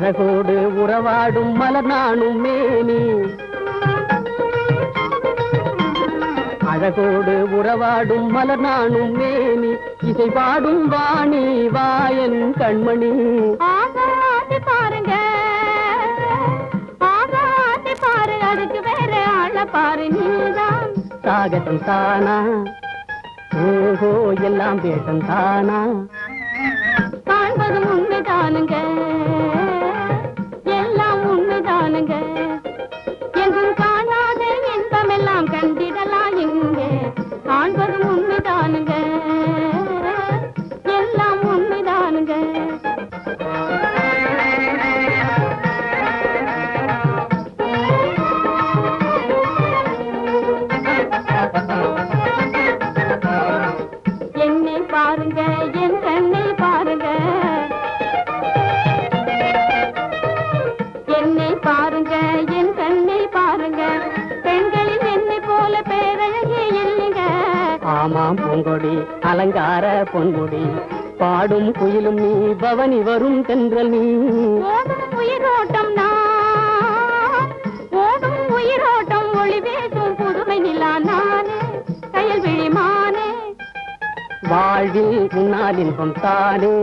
அழகோடு உறவாடும் மலர் நானும் மேனி அழகோடு உறவாடும் மலர் நானும் மேனி இசை பாடும் வாணி வாயன் கண்மணி ஆகாதி பாருங்க ஆகாதி பாரு அதுக்கு வேற ஆள பாரு நீதான் சாகசம் தானா ஓஹோ எல்லாம் பேசம் தானா காண்பதும் உண்மைதானுங்க எல்லாம் உண்மைதானுங்க எங்கும் காணாத இன்பமெல்லாம் கண்டிடலாம் இங்கே காண்பதும் உண்மைதானுங்க எல்லாம் உண்மைதானுங்க என்னை பாருங்க என் கண்ணை பாருங்க என்னை பாருங்க என் கண்ணை பாருங்க பெண்களில் என்னை போல பேரழகே இல்லைங்க ஆமாம் பூங்கொடி அலங்கார பொன்முடி பாடும் குயிலும் நீ பவனி வரும் தென்றல் நீ ஓடும் உயிரோட்டம் நான் ஓடும் உயிரோட்டம் ஒளி வீசும் புதுமை நிலா நானே கயல் விழிமானே வாழ்வில் உன்னால் இன்பம் தானே